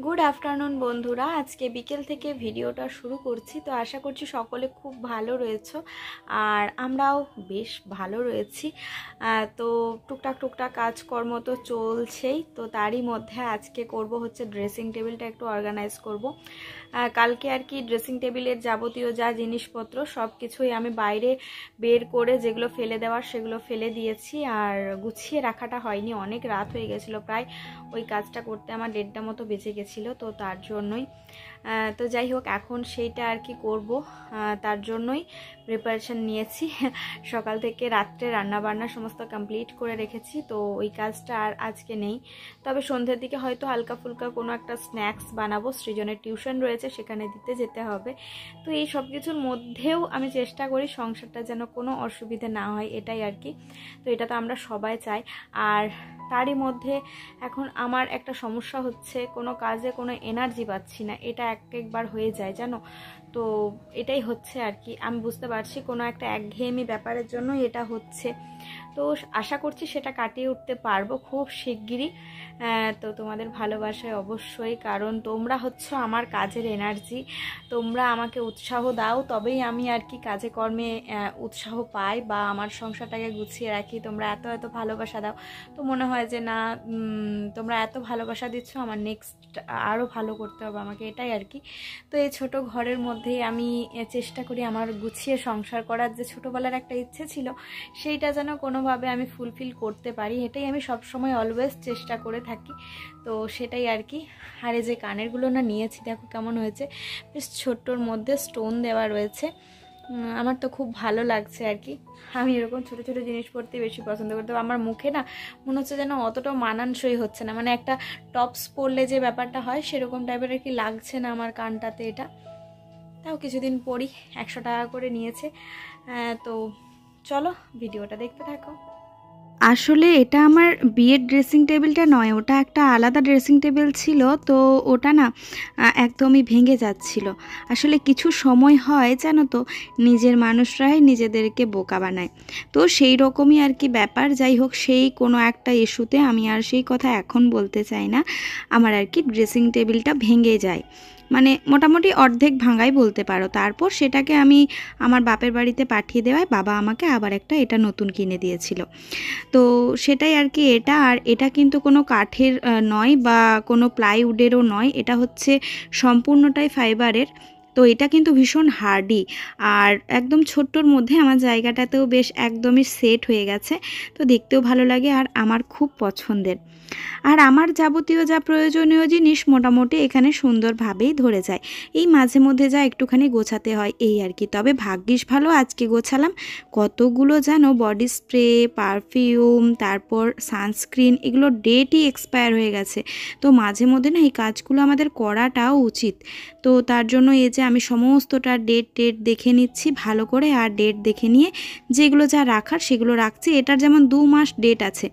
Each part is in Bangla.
गुड आफ्टरनुन बंधुरा आज के बिकेल থেকে ভিডিওটা শুরু করছি। তো আশা করছি সকলে খুব ভালো রয়েছো আর আমরাও বেশ ভালো রয়েছি। তো টুকটাক কাজকর্ম তো চলছেই, তো তারই মধ্যে আজকে করব হচ্ছে ড্রেসিং টেবিলটা একটু অর্গানাইজ করব। কালকে আর কি ড্রেসিং টেবিলের যাবতীয় যা জিনিসপত্র সব কিছুই আমি বাইরে বের করে যেগুলো ফেলে দেওয়ার সেগুলো ফেলে দিয়েছি, আর গুছিয়ে রাখাটা হয়নি, অনেক রাত হয়ে গেছিলো, প্রায় ওই কাজটা করতে আমার 1:30 মতো বেজে গেছিলো। তো তার জন্যই তো যাই হোক এখন সেইটা আর কি করব, তার জন্যই প্রিপারেশন নিয়েছি। সকাল থেকে রাত্রে রান্নাবান্না সমস্ত কমপ্লিট করে রেখেছি, তো ওই কাজটা আর আজকে নেই। তবে সন্ধ্যের দিকে হয়তো হালকা ফুলকা কোনো একটা স্ন্যাক্স বানাবো, সৃজনের টিউশন রয়েছে সেখানে দিতে যেতে হবে। তো এই সব কিছুর মধ্যেও আমি চেষ্টা করি সংসারটা যেন কোনো অসুবিধা না হয়, এটাই আর কি। তো এটা তো আমরা সবাই চাই। আর তারই মধ্যে এখন আমার একটা সমস্যা হচ্ছে, কোনো কাজে কোনো এনার্জি পাচ্ছি না, এটা একবার হয়ে যায় জানো। তো এটাই হচ্ছে আর কি, আমি বুঝতে পারছি কোনো একটা একঘেয়েমি ব্যাপারের জন্য এটা হচ্ছে। তো আশা করছি সেটা কাটিয়ে উঠতে পারবো খুব শিগগিরই। তো তোমাদের ভালোবাসায় অবশ্যই, কারণ তোমরা হচ্ছে আমার কাজের এনার্জি, তোমরা আমাকে উৎসাহ দাও তবেই আমি আর কি কাজে কর্মে উৎসাহ পাই বা আমার সংসারটাকে গুছিয়ে রাখি। তোমরা এত ভালোবাসা দাও, তো মনে হয় যে না তোমরা এত ভালোবাসা দিচ্ছ, আমার নেক্সট আরও ভালো করতে হবে আমাকে, এটাই আর কি। তো এই ছোট ঘরের মধ্যেই আমি চেষ্টা করি আমার গুছিয়ে সংসার করার যে ছোটোবেলার একটা ইচ্ছে ছিল সেইটা যেন কোনোভাবে আমি ফুলফিল করতে পারি, এটাই আমি সবসময় অলওয়েজ চেষ্টা করে থাকি। তো সেটাই আর কি। আর এই যে কানেরগুলো না নিয়েছি, দেখো কেমন হয়েছে, বেশ ছোট্টর মধ্যে স্টোন দেওয়া রয়েছে, আমার তো খুব ভালো লাগছে আর কি। আমি এরকম ছোট ছোট জিনিস পরতে বেশি পছন্দ করি। তো আমার মুখে না মনে হচ্ছে যেন অতটাও মানানসই হচ্ছে না, মানে একটা টপস পরলে যে ব্যাপারটা হয় সেরকম টাইপের আর কি লাগছে না আমার কানটাতে এটা। তাও কিছুদিন পরই, 100 টাকা করে নিয়েছে। তো চলো ভিডিওটা দেখতে থাকো। আসলে এটা আমার বিয়ের ড্রেসিং টেবিলটা নয়, ওটা একটা আলাদা ড্রেসিং টেবিল ছিল, তো ওটা না একদমই ভেঙে যাচ্ছিল। আসলে কিছু সময় হয় জানো তো, নিজের মানুষরাই নিজেদেরকে বোকা বানায়, তো সেই রকমই আর কি ব্যাপার। যাই হোক, সেই কোনো একটা ইস্যুতে আমি আর সেই কথা এখন বলতে চাই না, আমার আর কি ড্রেসিং টেবিলটা ভেঙে যায়, মানে মোটামুটি অর্ধেক ভাঙাই বলতে পারো। তারপর সেটাকে আমি আমার বাপের বাড়িতে পাঠিয়ে দেওয়ায় বাবা আমাকে আবার একটা এটা নতুন কিনে দিয়েছিল। তো সেটাই আর কি এটা। আর এটা কিন্তু কোনো কাঠের নয় বা কোনো প্লাইউডেরও নয়, এটা হচ্ছে সম্পূর্ণটাই ফাইবারের। তো এটা কিন্তু ভীষণ হার্ডি আর একদম ছোট্টর মধ্যে আমার জায়গাটাতেও বেশ একদমই সেট হয়ে গেছে, তো দেখতেও ভালো লাগে আর আমার খুব পছন্দের। আর আমার যাবতীয় যা প্রয়োজনীয় জিনিস মোটামুটি এখানে সুন্দরভাবেই ধরে যায়, এই মাঝে মধ্যে যা একটুখানি গোছাতে হয় এই আর কি। তবে ভাগ্যিস ভালো আজকে গোছালাম, কতগুলো জানো বডি স্প্রে, পারফিউম, তারপর সানস্ক্রিন, এগুলো ডেটই এক্সপায়ার হয়ে গেছে। তো মাঝে মধ্যে না এই কাজগুলো আমাদের করাটাও উচিত। তো তার জন্য এই যে আমি সমস্তটা ডেট দেখে নিচ্ছি ভালো করে, আর ডেট দেখে নিয়ে যেগুলো যা রাখার সেগুলো রাখছি। এটার যেমন 2 মাস ডেট আছে,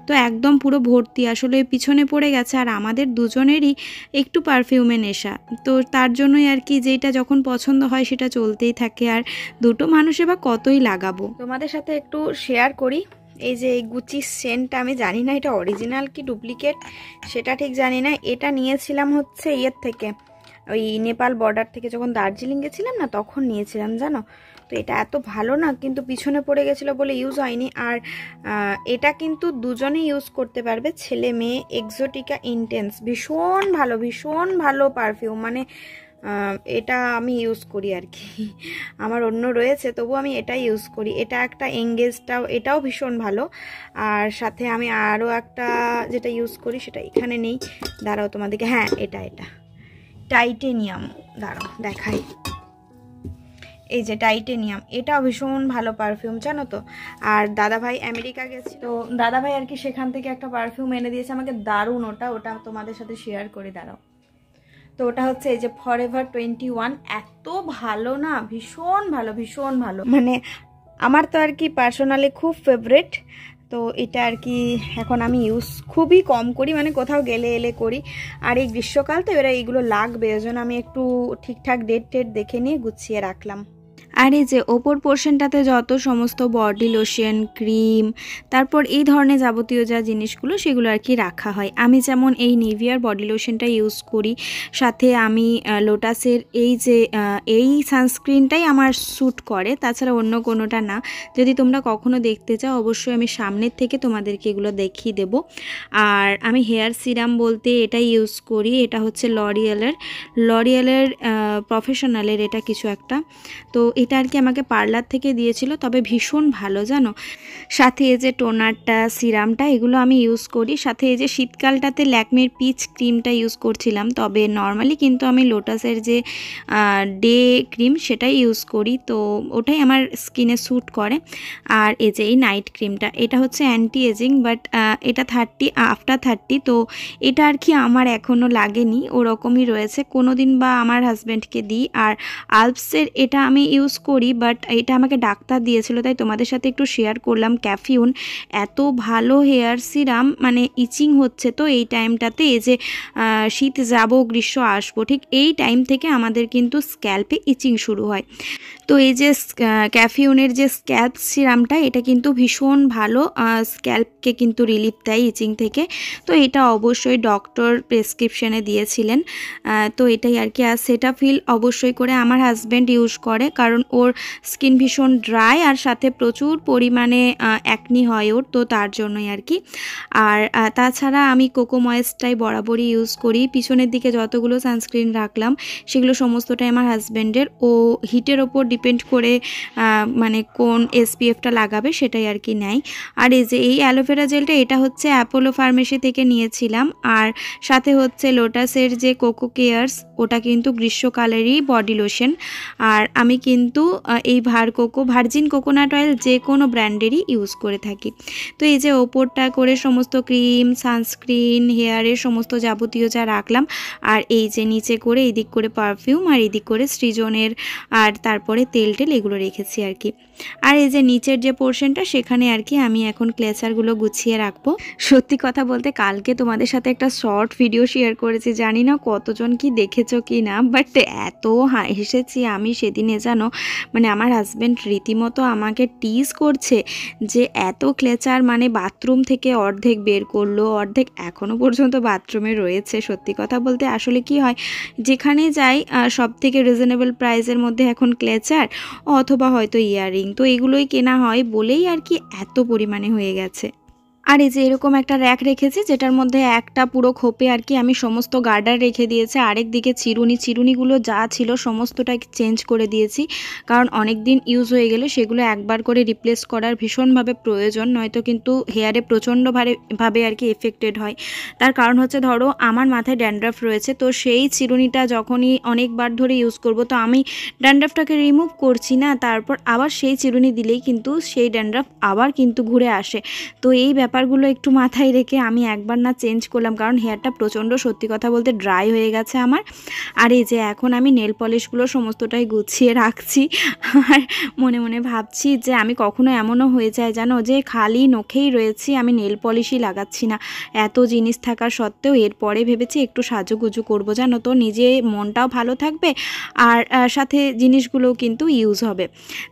তো একদম পুরো ভর্তি আসলে পিছনে পড়ে গেছে। আর আমাদের দুজনেরই একটু পারফিউমে নেশা, তো তার জন্যই আর কি যেটা যখন পছন্দ হয় সেটা চলতেই থাকে, আর দুটো মানুষে বা কতই লাগাবো। তোমাদের সাথে একটু শেয়ার করি, এই যে এই গুচি সেন্টটা, আমি জানি না এটা অরিজিনাল কি ডুপ্লিকেট সেটা ঠিক জানি না। এটা নিয়েছিলাম হচ্ছে ইয়ের থেকে, ওই নেপাল বর্ডার থেকে, যখন দার্জিলিং গেছিলাম না তখন নিয়েছিলাম জানো। তো এটা এত ভালো না, কিন্তু পিছনে পড়ে গেছিলো বলে ইউজ হয়নি। আর এটা কিন্তু দুজনেই ইউজ করতে পারবে, ছেলে মেয়ে। এক্সোটিকা ইন্টেন্স, ভীষণ ভালো পারফিউম, মানে এটা আমি ইউজ করি আর কি। আমার অন্য রয়েছে তবু আমি এটা ইউজ করি। এটা একটা এঙ্গেজটাও, এটাও ভীষণ ভালো। আর সাথে আমি আরও একটা যেটা ইউজ করি সেটা এখানে নেই, দাঁড়াও তোমাদেরকে, হ্যাঁ এটা টাইটেনিয়াম, দাঁড়াও দেখাই, এই যে টাইটেনিয়াম, এটাও ভীষণ ভালো পারফিউম জানো তো। আর দাদাভাই আমেরিকা গেছে, তো দাদাভাই আর কি সেখান থেকে একটা পারফিউম এনে দিয়েছে আমাকে, দারুণ। ওটা তোমাদের সাথে শেয়ার করি, দাঁড়াও। তো ওটা হচ্ছে এই যে ফরএভার 21। এত ভালো না, ভীষণ ভালো, ভীষণ ভালো, মানে আমার তো আর কি পার্সোনালি খুব ফেভারিট। তো এটা আর কি এখন আমি ইউজ খুবই কম করি, মানে কোথাও গেলে এলে করি। আর এই গ্রীষ্মকাল তো এরা এইগুলো লাগবে, ওই জন্য আমি একটু ঠিকঠাক ডেট দেখে নিয়ে গুছিয়ে রাখলাম। আর এই যে ওপর পোর্শনটাতে যত সমস্ত বডি লোশন, ক্রিম, তারপর এই ধরনের যাবতীয় যা জিনিসগুলো সেগুলো আর কি রাখা হয়। আমি যেমন এই নিভিয়ার বডি লোশনটা ইউজ করি, সাথে আমি লোটাসের এই সানস্ক্রিনটাই আমার স্যুট করে, তাছাড়া অন্য কোনোটা না। যদি তোমরা কখনো দেখতে চাও অবশ্যই আমি সামনের থেকে তোমাদেরকে এগুলো দেখিয়ে দেবো। আর আমি হেয়ার সিরাম বলতে এটাই ইউজ করি, এটা হচ্ছে লরিয়ালের প্রফেশনালের এটা কিছু একটা। তো এটা আর কি আমাকে পার্লার থেকে দিয়েছিল, তবে ভীষণ ভালো জানো। সাথে এই যে টোনারটা, সিরামটা, এগুলো আমি ইউজ করি। সাথে এই যে শীতকালটাতে ল্যাকমির পিচ ক্রিমটা ইউজ করছিলাম, তবে নর্মালি কিন্তু আমি লোটাসের যে ডে ক্রিম সেটাই ইউজ করি, তো ওটাই আমার স্কিনে স্যুট করে। আর এই যে এই নাইট ক্রিমটা, এটা হচ্ছে অ্যান্টি এজিং, বাট এটা আফটার 30, তো এটা আর কি আমার এখনও লাগেনি, ওরকমই রয়েছে। কোনো দিন বা আমার হাজব্যান্ডকে দিই। আর আলপসের এটা আমি ইউজ করি, বাট এটা আমাকে ডাক্তার দিয়েছিল, তাই তোমাদের সাথে একটু শেয়ার করলাম। ক্যাফিউন এত ভালো হেয়ার সিরাম, মানে ইচিং হচ্ছে তো এই টাইমটাতে, এই যে শীত যাব গ্রীষ্ম আসবো, ঠিক এই টাইম থেকে আমাদের কিন্তু স্ক্যাল্পে ইচিং শুরু হয়। তো এই যে ক্যাফিউনের যে স্ক্যাল্প সিরামটা, এটা কিন্তু ভীষণ ভালো, স্ক্যাল্পকে কিন্তু রিলিফ দেয় ইচিং থেকে। তো এটা অবশ্যই ডক্টর প্রেসক্রিপশনে দিয়েছিলেন, তো এটাই আর কি। আর সেটাফিল অবশ্যই করে আমার হাজব্যান্ড ইউজ করে, কারণ ওর স্কিন ভীষণ ড্রাই, আর সাথে প্রচুর পরিমাণে অ্যাকনি হয় ওর, তো তার জন্যই আর কি। আর তাছাড়া আমি কোকো ময়েস্টটাই বরাবরই ইউজ করি। পিছনের দিকে যতগুলো সানস্ক্রিন রাখলাম সেগুলো সমস্তটাই আমার হাজব্যান্ডের, ও হিটের ওপর ডিপেন্ড করে মানে কোন এসপিএফটা লাগাবে সেটাই আর কি নেয়। আর এই যে এই অ্যালোভেরা জেলটা, এটা হচ্ছে অ্যাপোলো ফার্মেসি থেকে নিয়েছিলাম। আর সাথে হচ্ছে লোটাসের যে কোকো কেয়ার্স, ওটা কিন্তু গ্রীষ্মকালেরই বডি লোশন। আর আমি কিন্তু এই ভার্জিন কোকোনাট অয়েল যে কোনো ব্র্যান্ডেরই ইউজ করে থাকি। তো এই যে ওপরটা করে সমস্ত ক্রিম, সানস্ক্রিন, হেয়ারের সমস্ত যাবতীয় যা রাখলাম, আর এই যে নিচে করে এদিক করে পারফিউম, আর এদিক করে সৃজনের, আর তারপরে তেল এগুলো রেখেছি আর কি। আর এই যে নিচের যে পোর্শনটা, সেখানে আর কি আমি এখন ক্লেচারগুলো গুছিয়ে রাখবো। সত্যি কথা বলতে কালকে তোমাদের সাথে একটা শর্ট ভিডিও শেয়ার করেছি, জানি না কতজন কি দেখেছো কি না, বাট এত হেসেছি আমি সেদিনে জানো, মানে আমার হাজব্যান্ড রীতিমতো আমাকে টিজ করছে যে এত ক্লেচার, মানে বাথরুম থেকে অর্ধেক বের করলো, অর্ধেক এখনও পর্যন্ত বাথরুমে রয়েছে। সত্যি কথা বলতে আসলে কি হয়, যেখানে যাই সব থেকে রিজনেবল প্রাইসের মধ্যে এখন ক্লেচার অথবা হয়তো ইয়াররিং, তো এগুলোই কেনা হয় বলেই আর কি এত পরিমাণে হয়ে গেছে। আর এই যে এরকম একটা র্যাক রেখেছি, যেটার মধ্যে একটা পুরো খোপে আর কি আমি সমস্ত গার্ডার রেখে দিয়েছি, আরেক দিকে চিরুনিগুলো যা ছিল সমস্তটাই চেঞ্জ করে দিয়েছি, কারণ অনেক দিন ইউজ হয়ে গেলে সেগুলো একবার করে রিপ্লেস করার ভীষণভাবে প্রয়োজন, নয়তো কিন্তু হেয়ারে প্রচণ্ডভাবে আর কি এফেক্টেড হয়। তার কারণ হচ্ছে ধরো আমার মাথায় ড্যান্ড্রাফ রয়েছে, তো সেই চিরুনিটা যখনই অনেকবার ধরে ইউজ করব, তো আমি ড্যান্ড্রাফটাকে রিমুভ করছি না, তারপর আবার সেই চিরুনি দিলেই কিন্তু সেই ড্যান্ড্রাফ আবার কিন্তু ঘুরে আসে। তো এই ব্যাপারগুলো একটু মাথায় রেখে আমি একবার না চেঞ্জ করলাম, কারণ হেয়ারটা প্রচণ্ড সত্যি কথা বলতে ড্রাই হয়ে গেছে আমার। আর এই যে এখন আমি নেল পলিশগুলো সমস্তটাই গুছিয়ে রাখছি, আর মনে মনে ভাবছি যে আমি কখনো এমনও হয়ে যায় জানো, যে খালি নখেই রয়েছি, আমি নেল পলিশই লাগাচ্ছি না, এত জিনিস থাকার সত্ত্বেও। এরপরে ভেবেছি একটু সাজুগুজু করবো জানো, তো নিজে মনটাও ভালো থাকবে, আর সাথে জিনিসগুলোও কিন্তু ইউজ হবে।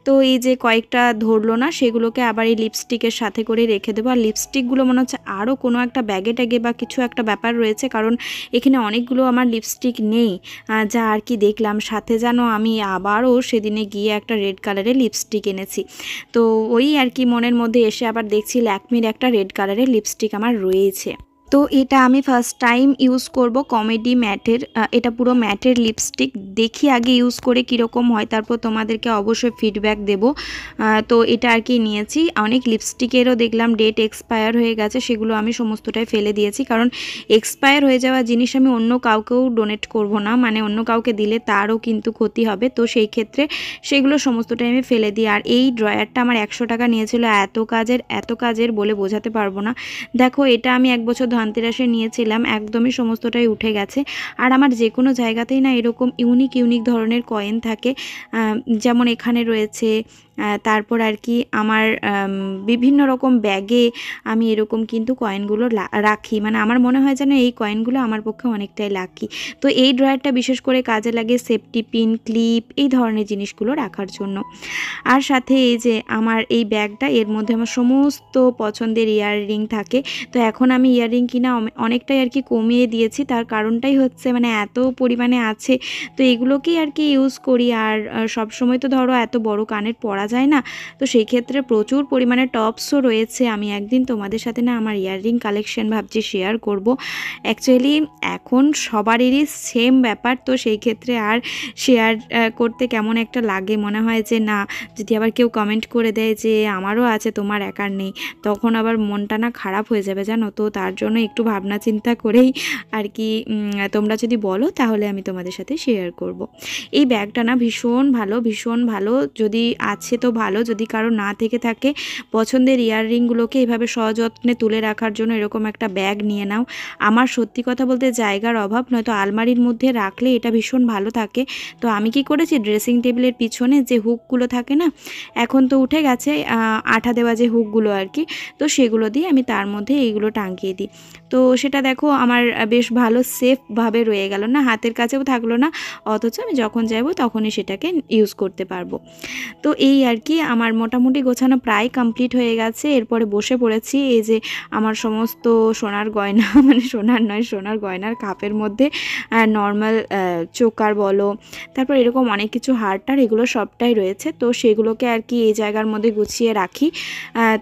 তো এই যে কয়েকটা ধরলো না, সেগুলোকে আবার এই লিপস্টিকের সাথে করে রেখে দেবো। আর লিপস্টিকগুলো মনে হচ্ছে আরও কোনো একটা ব্যাগে ট্যাগে বা কিছু একটা ব্যাপার রয়েছে, কারণ এখানে অনেকগুলো আমার লিপস্টিক নেই, যা আর কি দেখলাম। সাথে জানো আমি আবারও সেদিনে গিয়ে একটা রেড কালারের লিপস্টিক এনেছি, তো ওই আর কি মনের মধ্যে এসে আবার দেখছি ল্যাকমির একটা রেড কালারের লিপস্টিক আমার রয়েছে। তো এটা আমি ফার্স্ট টাইম ইউজ করব কমেডি ম্যাটের, এটা পুরো ম্যাটের লিপস্টিক। দেখি আগে ইউজ করে কীরকম হয়, তারপর তোমাদেরকে অবশ্যই ফিডব্যাক দেব। তো এটা আর কি নিয়েছি। অনেক লিপস্টিকেরও দেখলাম ডেট এক্সপায়ার হয়ে গেছে, সেগুলো আমি সমস্তটাই ফেলে দিয়েছি, কারণ এক্সপায়ার হয়ে যাওয়া জিনিস আমি অন্য কাউকেও ডোনেট করব না, মানে অন্য কাউকে দিলে তারও কিন্তু ক্ষতি হবে, তো সেই ক্ষেত্রে সেগুলো সমস্তটাই আমি ফেলে দিই। আর এই ড্রয়ারটা আমার 100 টাকা নিয়েছিল, এত কাজের বলে বোঝাতে পারবো না। দেখো এটা আমি 1 বছর ধনতেরাসে নিয়েছিলাম, একদমই সমস্তটাই উঠে গেছে। আর আমার যে কোনো জায়গাতেই না এরকম ইউনিক ইউনিক ধরনের কয়েন থাকে, যেমন এখানে রয়েছে। তারপর আর কি আমার বিভিন্ন রকম ব্যাগে আমি এরকম কিন্তু কয়েনগুলো রাখি, মানে আমার মনে হয় যেন এই কয়েনগুলো আমার পক্ষে অনেকটাই লাকি। তো এই ড্রয়ারটা বিশেষ করে কাজে লাগে সেফটি পিন, ক্লিপ, এই ধরনের জিনিসগুলো রাখার জন্য। আর সাথে এই যে আমার এই ব্যাগটা, এর মধ্যে আমার সমস্ত পছন্দের ইয়াররিং থাকে। তো এখন আমি ইয়াররিং কিনা অনেকটাই আর কি কমিয়ে দিয়েছি, তার কারণটাই হচ্ছে মানে এত পরিমাণে আছে, তো এগুলোকেই আর কি ইউজ করি। আর সবসময় তো ধরো এত বড় কানের পরা যায় না, তো সেই ক্ষেত্রে প্রচুর পরিমাণে টপসও রয়েছে। আমি একদিন তোমাদের সাথে না আমার ইয়াররিং কালেকশন ভাবছি শেয়ার করব। অ্যাকচুয়ালি এখন সবারই সেম ব্যাপার, তো সেই ক্ষেত্রে আর শেয়ার করতে কেমন একটা লাগে, মনে হয় যে না, যদি আবার কেউ কমেন্ট করে দেয় যে আমারও আছে তোমার একার নেই, তখন আবার মনটা না খারাপ হয়ে যাবে জানো। তো তার জন্য একটু ভাবনা চিন্তা করেই আর কি তোমরা যদি বলো তাহলে আমি তোমাদের সাথে শেয়ার করব। এই ব্যাগটা না ভীষণ ভালো, ভীষণ ভালো। যদি আছে তো ভালো, যদি কারো না থেকে থাকে পছন্দের ইয়াররিংগুলোকে এভাবে সযত্নে তুলে রাখার জন্য এরকম একটা ব্যাগ নিয়ে নাও। আমার সত্যি কথা বলতে জায়গার অভাব, নয়তো আলমারির মধ্যে রাখলে এটা ভীষণ ভালো থাকে। তো আমি কি করেছি, ড্রেসিং টেবিলের পিছনে যে হুকগুলো থাকে না, এখন তো উঠে গেছে আঠা দেওয়া যে হুকগুলো আর কি, তো সেগুলো দিয়ে আমি তার মধ্যে এইগুলো টাঙিয়ে দিই। তো সেটা দেখো আমার বেশ ভালো সেফভাবে রয়ে গেল, না হাতের কাছেও থাকলো না, অথচ আমি যখন যাবো তখনই সেটাকে ইউজ করতে পারবো। তো এই আর কি আমার মোটামুটি গোছানো প্রায় কমপ্লিট হয়ে গেছে। এরপরে বসে পড়েছি এই যে আমার সমস্ত সোনার গয়না, মানে সোনার নয়, সোনার গয়নার কাপের মধ্যে নর্মাল চোকার বলো, তারপর এরকম অনেক কিছু হারটার, এগুলো সবটাই রয়েছে। তো সেগুলোকে আর কি এই জায়গার মধ্যে গুছিয়ে রাখি।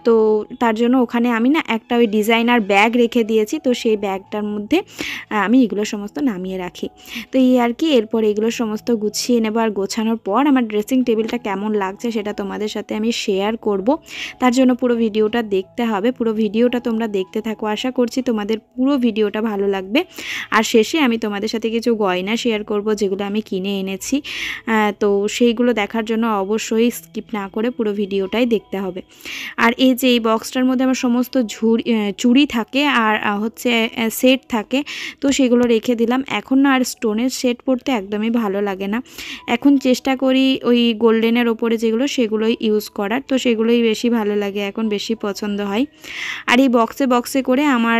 তো তার জন্য ওখানে আমি না একটা ওই ডিজাইনার ব্যাগ রেখে দিয়েছি, তো সেই ব্যাগটার মধ্যে আমি এগুলো সমস্ত নামিয়ে রাখি। তো এই আর কি এরপর এগুলো সমস্ত গুছিয়ে নেব। আর গোছানোর পর আমার ড্রেসিং টেবিলটা কেমন লাগছে সেটা তোমাদের সাথে আমি শেয়ার করব। তার জন্য পুরো ভিডিওটা দেখতে হবে, পুরো ভিডিওটা তোমরা দেখতে থাকো। আশা করছি তোমাদের পুরো ভিডিওটা ভালো লাগবে। আর শেষে আমি তোমাদের সাথে কিছু গয়না শেয়ার করব যেগুলো আমি কিনে এনেছি, তো সেইগুলো দেখার জন্য অবশ্যই স্কিপ না করে পুরো ভিডিওটাই দেখতে হবে। আর এই যে এই বক্সটার মধ্যে আমার সমস্ত চুড়ি থাকে আর হচ্ছে সেট থাকে, তো সেগুলো রেখে দিলাম। এখন না আর স্টোনের সেট পরতে একদমই ভালো লাগে না, এখন চেষ্টা করি ওই গোল্ডেনের ওপরে যেগুলো সেগুলোই ইউজ করার, তো সেগুলোই বেশি ভালো লাগে, এখন বেশি পছন্দ হয়। আর এই বক্সে বক্সে করে আমার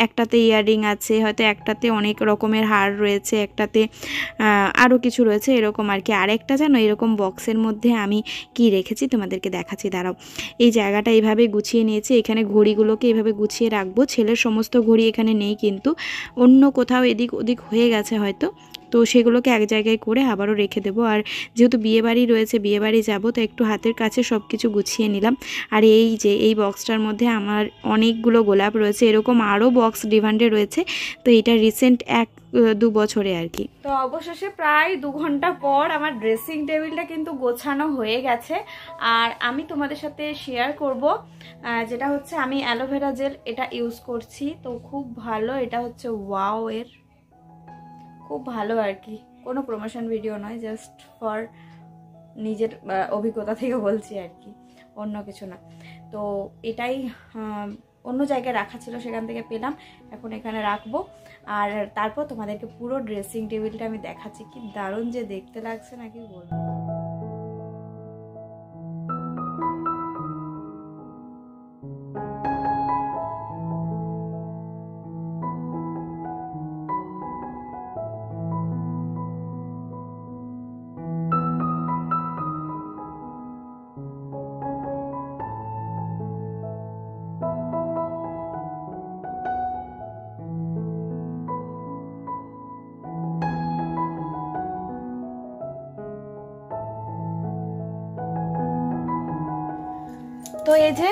একটাতে ইয়াররিং আছে, হয়তো একটাতে অনেক রকমের হার রয়েছে, একটাতে আরও কিছু রয়েছে এরকম আর কি। আরেকটা জানো এরকম বক্সের মধ্যে আমি কি রেখেছি তোমাদেরকে দেখাচ্ছি, দাঁড়াও। এই জায়গাটা এইভাবে গুছিয়ে নিয়েছি, এখানে ঘড়িগুলোকে এইভাবে গুছিয়ে রাখবো। ছেলের সমস্ত ঘড়ি এখানে নেই, কিন্তু অন্য কোথাও এদিক ওদিক হয়ে গেছে হয়তো, তো সেগুলোকে এক জায়গায় করে আবারও রেখে দেবো। আর যেহেতু বিয়েবাড়ি রয়েছে, বিয়েবাড়ি যাবো, তো একটু হাতের কাছে সব কিছু গুছিয়ে নিলাম। আর এই যে এই বক্সটার মধ্যে আমার অনেকগুলো গোলাপ রয়েছে, এরকম আরও বক্স ডিমান্ডে রয়েছে, তো এটা রিসেন্ট 1-2 বছরে আর কি। তো অবশেষে প্রায় 2 ঘন্টা পর আমার ড্রেসিং টেবিলটা কিন্তু গোছানো হয়ে গেছে। আর আমি তোমাদের সাথে শেয়ার করব, যেটা হচ্ছে আমি অ্যালোভেরা জেল এটা ইউজ করছি, তো খুব ভালো। এটা হচ্ছে ওয়াও এর, খুব ভালো আর কি, কোনো প্রমোশন ভিডিও নয়, জাস্ট ফর নিজের অভিজ্ঞতা থেকে বলছি আর কি, অন্য কিছু না। তো এটাই অন্য জায়গায় রাখা ছিল, সেখান থেকে পেলাম, এখন এখানে রাখবো। আর তারপর তোমাদেরকে পুরো ড্রেসিং টেবিলটা আমি দেখাচ্ছি, কি দারুণ যে দেখতে লাগছে না কি বলবো। তো এই যে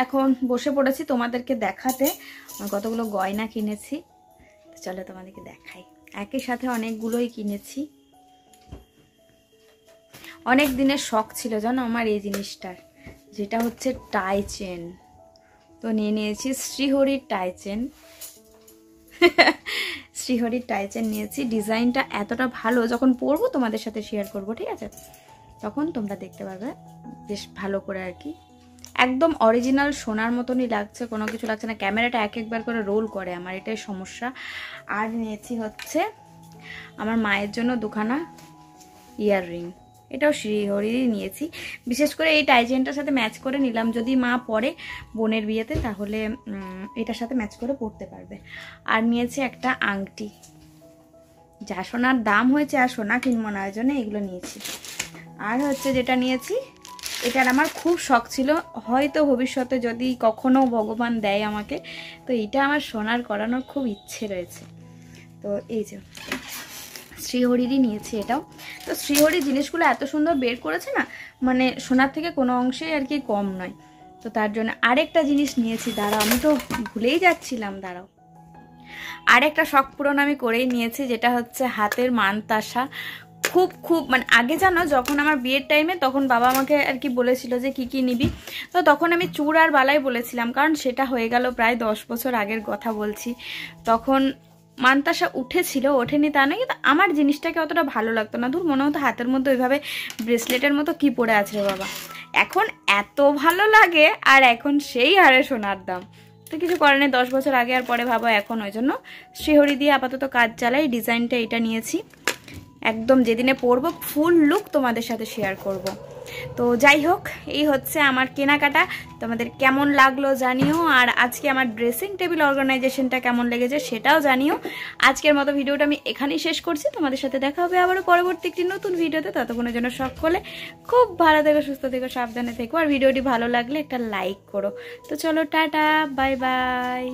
এখন বসে পড়েছি তোমাদেরকে দেখাতে কতগুলো গয়না কিনেছি, চলো তোমাদেরকে দেখাই। একই সাথে অনেকগুলোই কিনেছি, অনেক দিনের শখ ছিল জানো আমার এই জিনিসটার, যেটা হচ্ছে টাই চেন। তো নিয়ে নিয়েছি শ্রীহরির টাই চেন, শ্রীহরির টাই চেন নিয়েছি। ডিজাইনটা এতটা ভালো, যখন পরবো তোমাদের সাথে শেয়ার করবো, ঠিক আছে, তখন তোমরা দেখতে পারবে বেশ ভালো করে আর কি। একদম অরিজিনাল সোনার মতনই লাগছে, কোনো কিছু লাগছে না। ক্যামেরাটা একবার করে রোল করে, আমার এটাই সমস্যা। আর নিয়েছি হচ্ছে আমার মায়ের জন্য দুখানা ইয়াররিং, এটাও শ্রীহরিরই নিয়েছি। বিশেষ করে এই টাইজেনটার সাথে ম্যাচ করে নিলাম, যদি মা পরে বোনের বিয়েতে তাহলে এটার সাথে ম্যাচ করে পরতে পারবে। আর নিয়েছি একটা আংটি, যা সোনার দাম হয়েছে আর সোনা কিনবো না, ওই জন্য এগুলো নিয়েছি। আর হচ্ছে যেটা নিয়েছি, এটার আমার খুব শখ ছিল, হয়তো ভবিষ্যতে যদি কখনো ভগবান দেয় আমাকে, তো এটা আমার সোনার করানোর খুব ইচ্ছে রয়েছে। তো এই যে শ্রীহরিরই নিয়েছি এটাও। তো শ্রীহরি জিনিসগুলো এত সুন্দর বের করেছে না, মানে সোনার থেকে কোনো অংশেই আর কি কম নয়। তো তার জন্য আরেকটা জিনিস নিয়েছি, দাঁড়াও আমি তো ভুলেই যাচ্ছিলাম, দাঁড়াও। আরেকটা শখ পূরণ আমি করেই নিয়েছি, যেটা হচ্ছে হাতের মানতাসা। খুব মানে আগে জানো, যখন আমার বিয়ের টাইমে তখন বাবা আমাকে আর কি বলেছিল যে কি কি নিবি, তো তখন আমি চূড় আর বালাই বলেছিলাম, কারণ সেটা হয়ে গেল প্রায় 10 বছর আগের কথা বলছি। তখন মানতাসা উঠেছিল, ওঠেনি তা নয়, কিন্তু আমার জিনিসটাকে অতটা ভালো লাগতো না। ধুর, মনে হতো হাতের মধ্যে ওইভাবে ব্রেসলেটের মতো কি পরে আছে রে বাবা। এখন এত ভালো লাগে, আর এখন সেই হারে সোনার দাম। তো কিছু করে নেই, 10 বছর আগে আর পরে ভাবো এখন। ওই জন্য শ্রীহরি দিয়ে আপাতত কাজ চালাই। ডিজাইনটা এটা নিয়েছি, একদম যেদিনে পরবো ফুল লুক তোমাদের সাথে শেয়ার করব। তো যাই হোক, এই হচ্ছে আমার কেনাকাটা। তোমাদের কেমন লাগলো জানিও, আর আজকে আমার ড্রেসিং টেবিল অর্গানাইজেশনটা কেমন লেগেছে সেটাও জানিও। আজকের মতো ভিডিওটা আমি এখানেই শেষ করছি, তোমাদের সাথে দেখা হবে আবারও পরবর্তী একটি নতুন ভিডিওতে। ততক্ষণের জন্য সকলে খুব ভালো থেকো, সুস্থ থেকো, সাবধানে থেকো, আর ভিডিওটি ভালো লাগলে একটা লাইক করো। তো চলো, টাটা, বাই বাই।